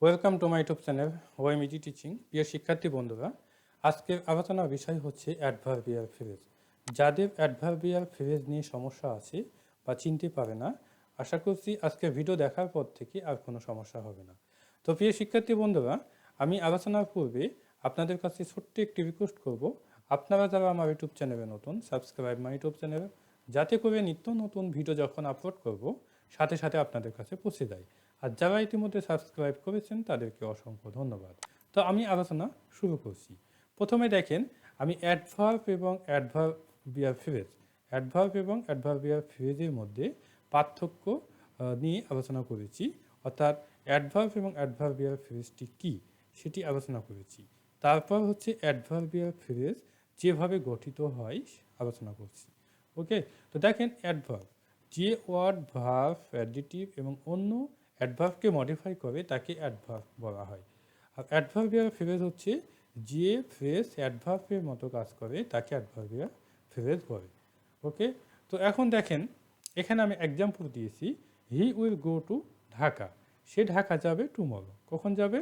Welcome to my YouTube channel OMEG teaching. প্রিয় শিক্ষার্থী বন্ধুরা, আজকের আলোচনার বিষয় হচ্ছে অ্যাডভার্বিয়াল ফ্রেজ। যাদের অ্যাডভার্বিয়াল ফ্রেজ নিয়ে সমস্যা আছে বা চিনতে পারে না, আশা করছি আজকের ভিডিও দেখার পর থেকে আর কোনো সমস্যা হবে না। তো প্রিয় শিক্ষার্থী বন্ধুরা, আমি আলোচনার পূর্বে আপনাদের কাছে ছোট্ট একটি রিকোয়েস্ট করব, আপনারা যারা আমার ইউটিউব চ্যানেলে নতুন, সাবস্ক্রাইব মাই ইউটিউব চ্যানেল, যাতে করে নিত্য নতুন ভিডিও যখন আপলোড করব সাথে সাথে আপনাদের কাছে পৌঁছে যায়। আর যারা ইতিমধ্যে সাবস্ক্রাইব করেছেন তাদেরকে অসংখ্য ধন্যবাদ। তো আমি আলোচনা শুরু করছি। প্রথমে দেখেন, আমি অ্যাডভার্ব এবং অ্যাডভার্বিয়াল ফ্রেজের মধ্যে পার্থক্য নিয়ে আলোচনা করেছি, অর্থাৎ অ্যাডভার্ব এবং অ্যাডভার্বিয়াল ফ্রেজটি কী সেটি আলোচনা করেছি। তারপর হচ্ছে অ্যাডভার্বিয়াল ফ্রেজ যেভাবে গঠিত হয় আলোচনা করছি। ওকে, তো দেখেন অ্যাডভার্ব যে ওয়ার্ড, ভার্ব, অ্যাডজেক্টিভ এবং অন্য অ্যাডভার্বকে মডিফাই করে তাকে অ্যাডভার্ব বলা হয়। আর অ্যাডভার্বিয়াল ফ্রেজ হচ্ছে যে ফ্রেজ অ্যাডভার্বের মতো কাজ করে তাকে অ্যাডভার্বিয়াল ফ্রেজ বলে। ওকে, তো এখন দেখেন, এখানে আমি এক্সাম্পল দিয়েছি, he will go to Dhaka. সে ঢাকা যাবে টুমরো। কখন যাবে?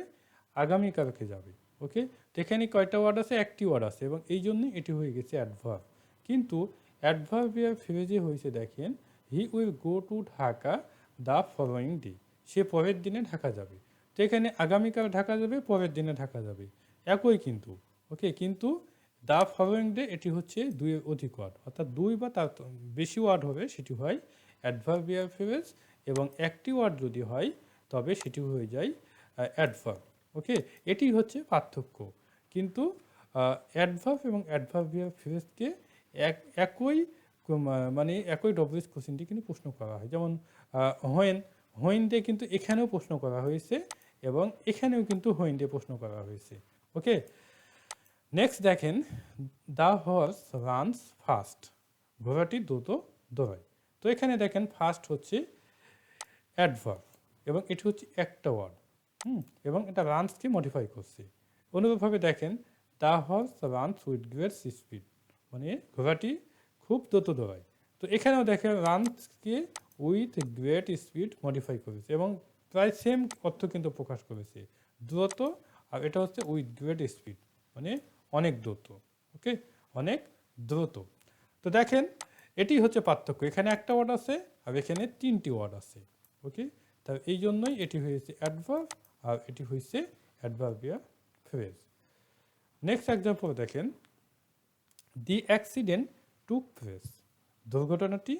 আগামীকালকে যাবে। ওকে, তো এখানে কয়টা ওয়ার্ড আছে? একটি ওয়ার্ড আছে, এবং এই জন্যই এটি হয়ে গেছে অ্যাডভার্ব। কিন্তু অ্যাডভার্বিয়াল ফ্রেজে হয়েছে, দেখেন, he will go to Dhaka the following day. সে পরের দিনে ঢাকা যাবে। তো এখানে আগামীকাল ঢাকা যাবে, পরের দিনে ঢাকা যাবে, একই কিন্তু। ওকে, কিন্তু দ্য ফলোয়িং ডে এটি হচ্ছে দুইয়ের অধিক ওয়ার্ড, অর্থাৎ দুই বা তার বেশি ওয়ার্ড হবে সেটি হয় অ্যাডভার্বিয়াল ফ্রেজ, এবং একটি ওয়ার্ড যদি হয় তবে সেটি হয়ে যায় অ্যাডভার্ব। ওকে, এটি হচ্ছে পার্থক্য। কিন্তু অ্যাডভার্ব এবং অ্যাডভার্বিয়াল ফ্রেজকে একই মানে একই ডব্লিউএস কোশ্চেনটি কিন্তু প্রশ্ন করা হয়। যেমন হোয়েন, হোয়েন দিয়ে কিন্তু এখানেও প্রশ্ন করা হয়েছে, এবং এখানেও কিন্তু হোয়েন দিয়ে প্রশ্ন করা হয়েছে। ওকে, নেক্সট দেখেন, দ্য হর্স রানস ফাস্ট। ঘোড়াটি দ্রুত দৌড়ায়। তো এখানে দেখেন, ফাস্ট হচ্ছে অ্যাডভার্ব, এবং এটি হচ্ছে একটা ওয়ার্ড। এবং এটা রানসকে মডিফাই করছে। অনুরূপভাবে দেখেন, the horse runs with great speed, মানে ঘোড়াটি খুব দ্রুত দৌড়ায়। তো এখানেও দেখেন, রানসকে উইথ গ্রেট স্পিড মডিফাই করেছে, এবং প্রায় সেম অর্থ কিন্তু প্রকাশ করেছে, দ্রুত। আর এটা হচ্ছে উইথ গ্রেট স্পিড, মানে অনেক দ্রুত। ওকে, অনেক দ্রুত। তো দেখেন, এটি হচ্ছে পার্থক্য। এখানে একটা ওয়ার্ড আছে আর এখানে তিনটি ওয়ার্ড আছে। ওকে, তা এই জন্যই এটি হয়েছে অ্যাডভার্ব আর এটি হয়েছে অ্যাডভার্বিয়াল ফ্রেজ। নেক্সট এক্সাম্পল দেখেন, দি অ্যাক্সিডেন্ট টুক প্লেস। দুর্ঘটনাটি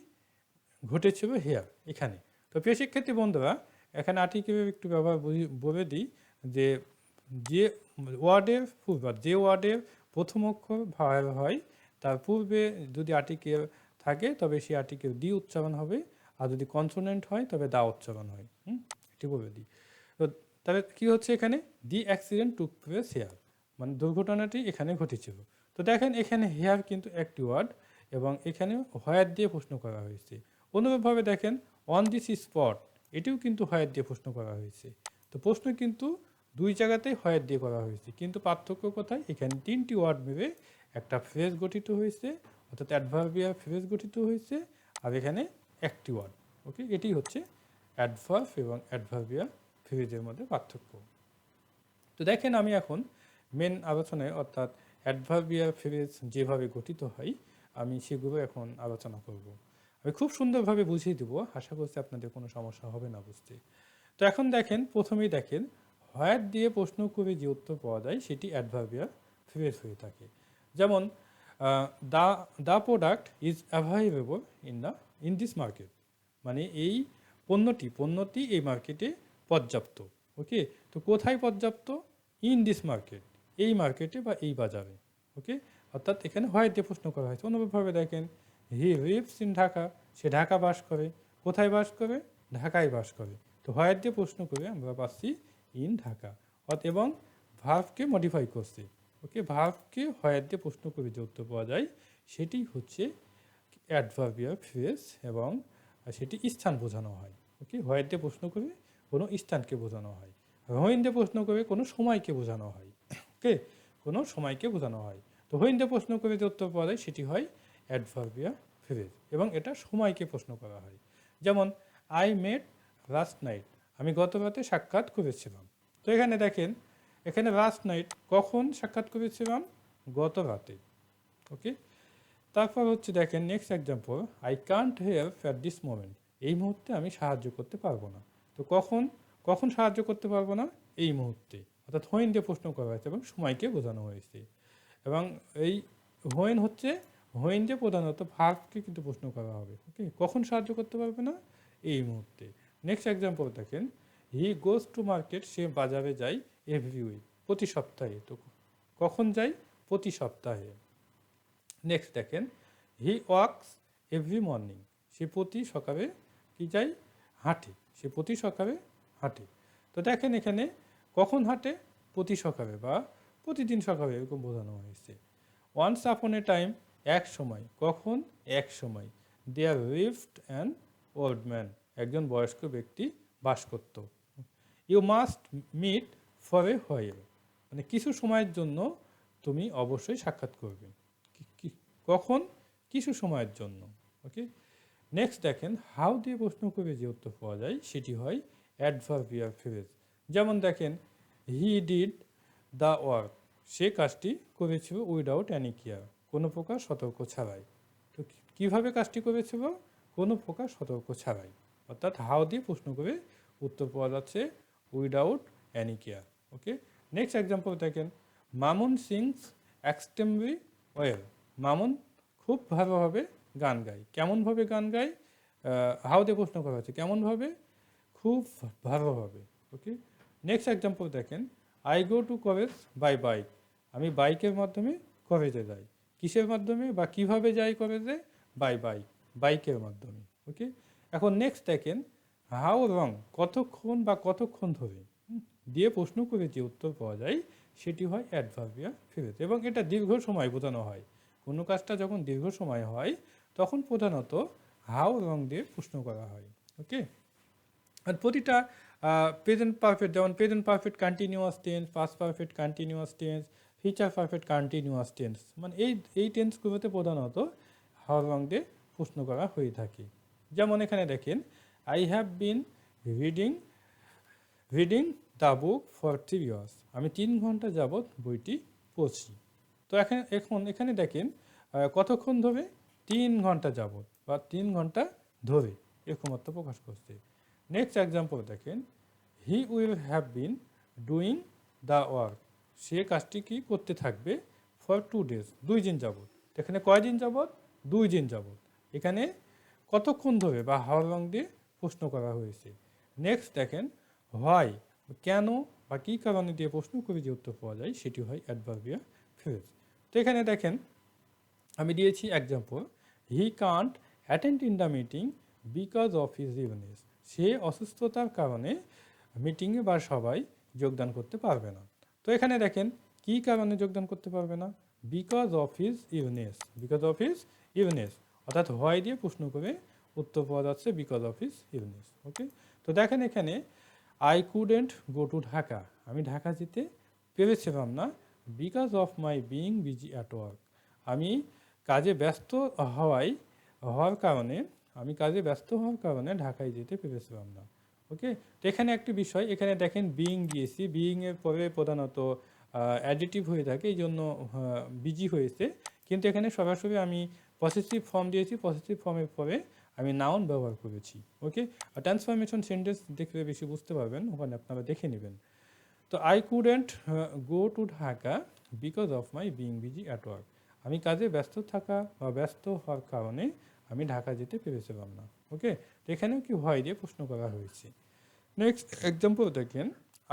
ঘটেছিল হেয়ার, এখানে। তো প্রিয় শিক্ষার্থী বন্ধুরা, এখানে আর্টিকেলের একটু ব্যবহার বলে দিই, যে যে ওয়ার্ডের পূর্বে, যে ওয়ার্ডের প্রথম অক্ষর ভাওয়েল হয় তার পূর্বে যদি আর্টিকেল থাকে তবে সেই আর্টিকেল দি উচ্চারণ হবে, আর যদি কনসোনেন্ট হয় তবে দা উচ্চারণ হয়। এটি বলে দিই। তো তাহলে কী হচ্ছে এখানে? দি অ্যাক্সিডেন্ট টুক প্লেস হেয়ার, মানে দুর্ঘটনাটি এখানে ঘটেছিল। তো দেখেন, এখানে হেয়ার কিন্তু একটি ওয়ার্ড, এবং এখানে হোয়ার দিয়ে প্রশ্ন করা হয়েছে। অনুরূপভাবে দেখেন, অন দিস স্পট, এটিও কিন্তু হোয়ার দিয়ে প্রশ্ন করা হয়েছে। তো প্রশ্ন কিন্তু দুই জায়গাতেই হোয়ার দিয়ে করা হয়েছে, কিন্তু পার্থক্য কোথায়? এখানে তিনটি ওয়ার্ড মিলে একটা ফ্রেজ গঠিত হয়েছে, অর্থাৎ অ্যাডভার্বিয়াল ফ্রেজ গঠিত হয়েছে, আর এখানে একটি ওয়ার্ড। ওকে, এটি হচ্ছে অ্যাডভার্ব এবং অ্যাডভার্বিয়াল ফ্রেজের মধ্যে পার্থক্য। তো দেখেন, আমি এখন মেন আলোচনায়, অর্থাৎ অ্যাডভার্বিয়াল ফ্রেজ যেভাবে গঠিত হয় আমি সেগুলো এখন আলোচনা করব। আমি খুব সুন্দরভাবে বুঝিয়ে দেবো, আশা করছি আপনাদের কোনো সমস্যা হবে না বুঝতে। তো এখন দেখেন, প্রথমেই দেখেন, হোয়ার দিয়ে প্রশ্ন করে যে উত্তর পাওয়া যায় সেটি অ্যাডভার্বিয়াল ফ্রেজ হয়ে থাকে। যেমন the the product is available in this market, মানে এই পণ্যটি এই মার্কেটে পর্যাপ্ত। ওকে, তো কোথায় পর্যাপ্ত? ইন দিস মার্কেট, এই মার্কেটে বা এই বাজারে। ওকে, অর্থাৎ এখানে হোয়ার দিয়ে প্রশ্ন করা হয়েছে। অনুরূপভাবে দেখেন, হি লিভস ইন ঢাকা, সে ঢাকা বাস করে। কোথায় বাস করে? ঢাকায় বাস করে। তো হোয়ার দিয়ে প্রশ্ন করে আমরা পাচ্ছি ইন ঢাকা, এবং ভার্বকে মডিফাই করছে। ওকে, ভার্বকে হোয়ার দিয়ে প্রশ্ন করে যে উত্তর পাওয়া যায় সেটি হচ্ছে অ্যাডভার্বিয়াল ফ্রেজ, এবং সেটি স্থান বোঝানো হয়। ওকে, হোয়ার দিয়ে প্রশ্ন করে কোনো স্থানকে বোঝানো হয়, হোয়েন দিয়ে প্রশ্ন করে কোনো সময়কে বোঝানো হয়। ওকে, কোনো সময়কে বোঝানো হয়। তো হোয়েন দিয়ে প্রশ্ন করে যে উত্তর পাওয়া যায় সেটি হয় অ্যাডভার্বিয়াল ফ্রেজ, এবং এটা সময়কে প্রশ্ন করা হয়। যেমন, আই মেট লাস্ট নাইট, আমি গত রাতে সাক্ষাৎ করেছিলাম। তো এখানে দেখেন, এখানে লাস্ট নাইট কখন সাক্ষাৎ করেছিলাম? গত রাতে। ওকে, তারপর হচ্ছে দেখেন next example, I can't help at this moment. এই মুহূর্তে আমি সাহায্য করতে পারবো না। তো কখন কখন সাহায্য করতে পারবো না? এই মুহূর্তে, অর্থাৎ হোয়েন দিয়ে প্রশ্ন করা হয়েছে এবং সময়কে বোঝানো হয়েছে। এবং এই হোয়েন হচ্ছে, হোয়েন দিয়ে প্রধানত ভার্বকে কিন্তু প্রশ্ন করা হবে। ওকে, কখন সাহায্য করতে পারবে না? এই মুহূর্তে। নেক্সট এক্সাম্পল দেখেন, হি গোজ টু মার্কেট, সে বাজারে যায় এভরি উইক, প্রতি সপ্তাহে। তো কখন যায়? প্রতি সপ্তাহে। নেক্সট দেখেন, হি ওয়াকস এভরি মর্নিং, সে প্রতি সকালে কি যায়? হাঁটে, সে প্রতি সকালে হাঁটে। তো দেখেন এখানে কখন হাঁটে? প্রতি সকালে বা প্রতিদিন সকালে, এরকম বোঝানো হয়েছে। ওয়ান্স আপন এ টাইম, এক সময়। কখন? এক সময়। There lived an old man, একজন বয়স্ক ব্যক্তি বাস করত। You must meet for a while, মানে কিছু সময়ের জন্য তুমি অবশ্যই সাক্ষাৎ করবে। কখন? কিছু সময়ের জন্য। ওকে, নেক্সট দেখেন, হাউ দিয়ে প্রশ্ন করে যে উত্তর পাওয়া যায় সেটি হয় অ্যাডভার্বিয়াল ফ্রেজ। যেমন দেখেন, হি ডিড দ্য ওয়ার্ক, সে কাজটি করেছিল উইদাউট অ্যানি কেয়ার, কোনো প্রকার সতর্ক ছাড়াই। তো কীভাবে কাজটি করেছিল? কোনো প্রকার সতর্ক ছাড়াই। অর্থাৎ হাউ দিয়ে প্রশ্ন করে উত্তর পাওয়া যাচ্ছে উইদাউট অ্যানি কেয়ার। ওকে, নেক্সট এক্সাম্পল দেখেন, Mamun sings extremely well, Mamun খুব ভালোভাবে গান গায়। কেমনভাবে গান গায়? হাউ দিয়ে প্রশ্ন করা হচ্ছে, কেমনভাবে? খুব ভালোভাবে। ওকে, নেক্সট এক্সাম্পল দেখেন, I go to college by bike, আমি বাইকের মাধ্যমে কলেজে যাই। কিসের মাধ্যমে বা কিভাবে যাই কলেজে? বাই বাইক, বাইকের মাধ্যমে। ওকে, এখন নেক্সট দেখেন, হাউ লং, কতক্ষণ বা কতক্ষণ ধরে দিয়ে প্রশ্ন করে যে উত্তর পাওয়া যায় সেটি হয় অ্যাডভার্বিয়াল ফ্রেজ, এবং এটা দীর্ঘ সময় বোঝানো হয়। কোনো কাজটা যখন দীর্ঘ সময় হয় তখন প্রধানত হাউ লং দিয়ে প্রশ্ন করা হয়। ওকে, আর প্রতিটা প্রেজেন্ট পারফেক্ট, যেমন present perfect continuous tense, past perfect continuous tense, future perfect continuous tense, মানে এই টেন্সগুলোতে প্রধানত হাউ লং দিয়ে প্রশ্ন করা হয়ে থাকে। যেমন এখানে দেখেন, I have been reading reading the book for 3 years, আমি 3 ঘন্টা যাবৎ বইটি পড়ছি। তো এখানে দেখেন কতক্ষণ ধরে? 3 ঘন্টা যাবৎ বা 3 ঘন্টা ধরে, এরকম অর্থ প্রকাশ করছে। নেক্সট এক্সাম্পল দেখেন, he will have been doing the work, সে কাজটি কি করতে থাকবে? ফর 2 days, 2 দিন যাবৎ। এখানে কয়দিন যাবৎ? 2 দিন যাবৎ। এখানে কতক্ষণ ধরে বা হাউ লং দিয়ে প্রশ্ন করা হয়েছে। নেক্সট দেখেন, হোয়াই, কেন বা কী কারণে দিয়ে প্রশ্ন করে যে উত্তর পাওয়া যায় সেটি হয় অ্যাডভার্বিয়াল ফ্রেজ। তো এখানে দেখেন আমি দিয়েছি example, he can't attend in the meeting because of his illness, সে অসুস্থতার কারণে মিটিংয়ে বা সবাই যোগদান করতে পারবে না। তো এখানে দেখেন কী কারণে যোগদান করতে পারবে না? Because of his illness, because of his illness, অর্থাৎ হোয়াই দিয়ে প্রশ্ন করে উত্তর পাওয়া যাচ্ছে বিকজ অফ হিজ ইলনেস। ওকে, তো দেখেন এখানে I couldn't go to Dhaka, আমি ঢাকা যেতে পেরেছিলাম না because of my being busy at work, আমি কাজে ব্যস্ত হওয়ার কারণে, আমি কাজে ব্যস্ত হওয়ার কারণে ঢাকায় যেতে পেরেছিলাম না। ওকে, তো এখানে একটি বিষয়, এখানে দেখেন বিইং দিয়েছি, বিইংয়ের পরে প্রধানত অ্যাডিটিভ হয়ে থাকে, এই জন্য বিজি হয়েছে। কিন্তু এখানে সরাসরি আমি পসেসিভ ফর্ম দিয়েছি, পসেসিভ ফর্মের পরে আমি নাউন ব্যবহার করেছি। ওকে, আর ট্রান্সফরমেশন সেন্টেন্স দেখলে বেশি বুঝতে পারবেন, ওখানে আপনারা দেখে নেবেন। তো I couldn't go to Dhaka because of my being busy at work, আমি কাজে ব্যস্ত থাকা বা ব্যস্ত হওয়ার কারণে আমি ঢাকা যেতে পেরেছিলাম না। ওকে, তো এখানেও কি হয় দিয়ে প্রশ্ন করা হয়েছে। নেক্সট এক্সাম্পল দেখেন,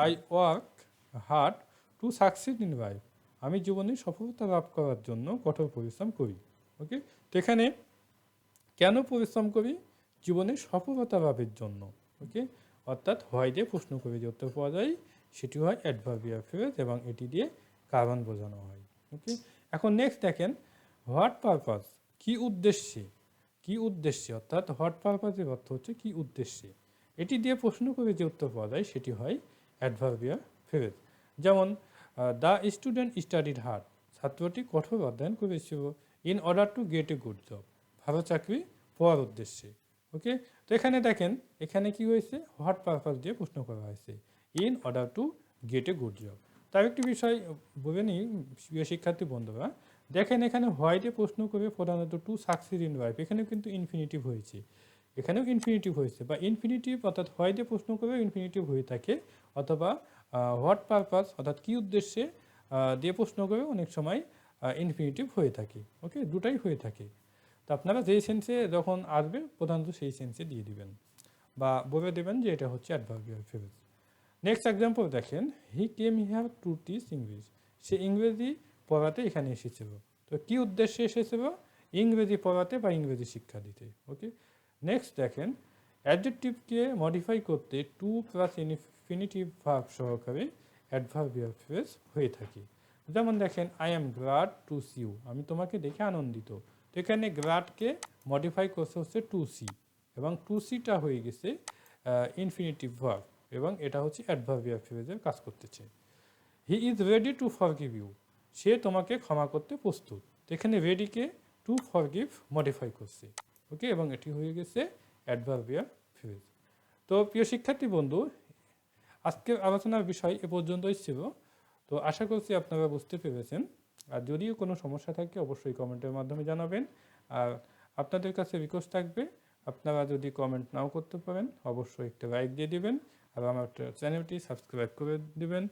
I work hard to succeed in life, আমি জীবনে সফলতা লাভ করার জন্য কঠোর পরিশ্রম করি। ওকে, তো এখানে কেন পরিশ্রম করি? জীবনে সফলতা লাভের জন্য। ওকে, অর্থাৎ হয় দিয়ে প্রশ্ন করে যে উত্তর পাওয়া যায় সেটি হয় অ্যাডভার্বিয়াল ফ্রেজ, এবং এটি দিয়ে কারণ বোঝানো হয়। ওকে, এখন নেক্সট দেখেন, হোয়াট পারপাস, কী উদ্দেশ্যে, কী উদ্দেশ্যে, অর্থাৎ হোয়াট পারপাসের অর্থ হচ্ছে কী উদ্দেশ্যে, এটি দিয়ে প্রশ্ন করে যে উত্তর পাওয়া যায় সেটি হয় অ্যাডভার্বিয়াল ফ্রেজ। যেমন দ্য স্টুডেন্ট স্টাডিড হার্ড, ছাত্রটি কঠোর অধ্যয়ন করেছিল in order to get a good job, ভালো চাকরি পাওয়ার উদ্দেশ্যে। ওকে, তো এখানে দেখেন এখানে কি হয়েছে? হোয়াট পারপাস দিয়ে প্রশ্ন করা হয়েছে, in order to get a good job. তার একটি বিষয় বলে নিই প্রিয় শিক্ষার্থী বন্ধুরা, দেখেন এখানে হোয়াইটে প্রশ্ন করে প্রধানত টু সাকসিড ইন ভার্ব, এখানেও কিন্তু ইনফিনিটিভ হয়েছে, এখানেও ইনফিনিটিভ হয়েছে, বা ইনফিনিটিভ অর্থাৎ হোয়াইটে প্রশ্ন করে ইনফিনিটিভ হয়ে থাকে, অথবা হোয়াট পারপাস অর্থাৎ কী উদ্দেশ্যে দিয়ে প্রশ্ন করে অনেক সময় ইনফিনিটিভ হয়ে থাকে। ওকে, দুটাই হয়ে থাকে। তো আপনারা যেই সেন্সে যখন আসবে প্রধানত সেই সেন্সে দিয়ে দিবেন বা বলে দেবেন যে এটা হচ্ছে অ্যাডভার্বিয়াল ফ্রেজ। নেক্সট এক্সাম্পল দেখেন, he came here to teach English, সে ইংরেজি পড়াতে এখানে এসেছিল। তো কী উদ্দেশ্যে এসেছিল? ইংরেজি পড়াতে বা ইংরেজি শিক্ষা দিতে। ওকে, নেক্সট দেখেন, অ্যাডজেক্টিভকে মডিফাই করতে টু প্লাস ইনফিনিটিভ ভার্ব সহকারে অ্যাডভার্বিয়াল ফ্রেজ হয়ে থাকে। যেমন দেখেন, I am glad to see you, আমি তোমাকে দেখে আনন্দিত। তো এখানে গ্লাডকে মডিফাই করতে হচ্ছে টু সি, এবং টু সিটা হয়ে গেছে ইনফিনিটিভ ভার্ব, এবং এটা হচ্ছে অ্যাডভার্বিয়াল ফ্রেজের কাজ করতেছে। He is ready to forgive you, সে তোমাকে ক্ষমা করতে প্রস্তুত। তো এখানে রেডিকে টু ফরগিভ মডিফাই করছে। ওকে, এবং এটি হয়ে গেছে অ্যাডভার্বিয়াল ফ্রেজ। তো প্রিয় শিক্ষার্থী বন্ধু, আজকের আলোচনার বিষয় এ পর্যন্তই ছিল। তো আশা করছি আপনারা বুঝতে পেরেছেন। আর যদিও কোনো সমস্যা থাকে অবশ্যই কমেন্টের মাধ্যমে জানাবেন। আর আপনাদের কাছে রিকোয়েস্ট থাকবে, আপনারা যদি কমেন্ট নাও করতে পারেন অবশ্যই একটা লাইক দিয়ে দিবেন, আর আমার চ্যানেলটি সাবস্ক্রাইব করে দিবেন।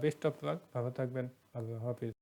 বেস্ট অফ লাক, ভালো থাকবেন, আল্লাহ হাফিজ।